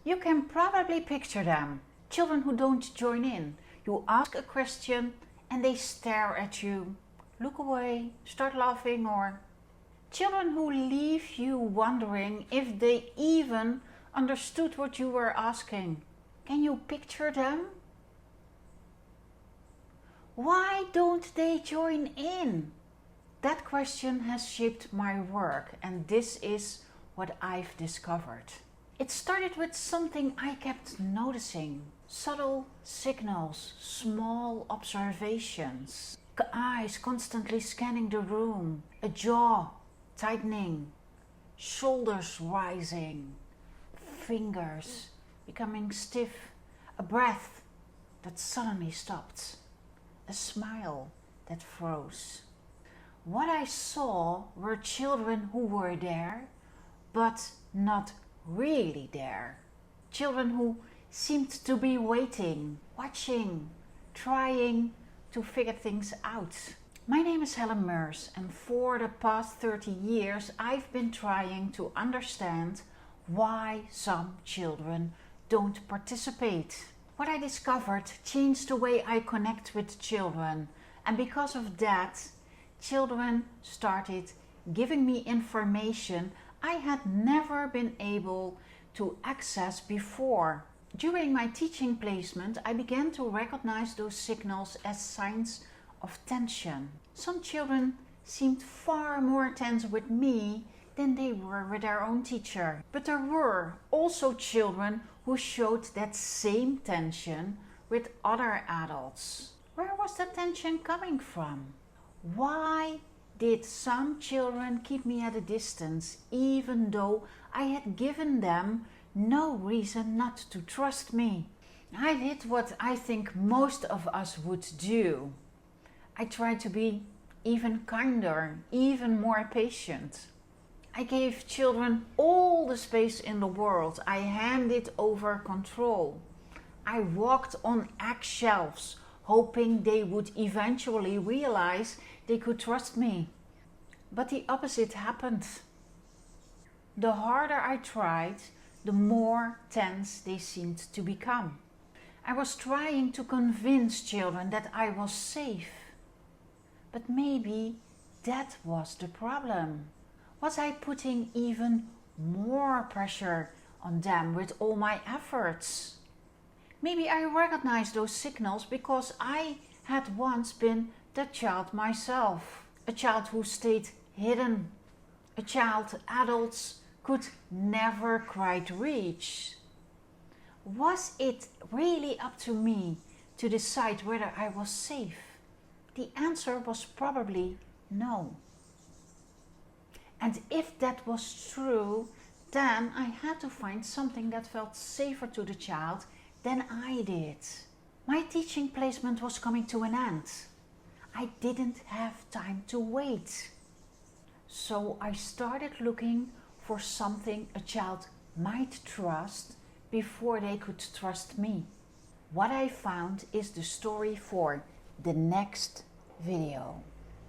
You can probably picture them. Children who don't join in. You ask a question and they stare at you, look away, start laughing, or children who leave you wondering if they even understood what you were asking. Can you picture them? Why don't they join in? That question has shaped my work, and this is what I've discovered. It started with something I kept noticing. Subtle signals, small observations. Eyes constantly scanning the room. A jaw tightening. Shoulders rising. Fingers becoming stiff. A breath that suddenly stopped. A smile that froze. What I saw were children who were there, but not really there. Children who seemed to be waiting, watching, trying to figure things out. My name is Helen Meurs, and for the past 30 years I've been trying to understand why some children don't participate. What I discovered changed the way I connect with children, and because of that, children started giving me information I had never been able to access before. During my teaching placement, I began to recognize those signals as signs of tension. Some children seemed far more tense with me than they were with their own teacher. But there were also children who showed that same tension with other adults. Where was the tension coming from? Why did some children keep me at a distance even though I had given them no reason not to trust me? I did what I think most of us would do. I tried to be even kinder, even more patient. I gave children all the space in the world. I handed over control. I walked on eggshells, hoping they would eventually realize they could trust me. But the opposite happened. The harder I tried, the more tense they seemed to become. I was trying to convince children that I was safe. But maybe that was the problem. Was I putting even more pressure on them with all my efforts? Maybe I recognized those signals because I had once been the child myself. A child who stayed hidden. A child adults could never quite reach. Was it really up to me to decide whether I was safe? The answer was probably no. And if that was true, then I had to find something that felt safer to the child than I did. My teaching placement was coming to an end. I didn't have time to wait. So I started looking for something a child might trust before they could trust me. What I found is the story for the next video.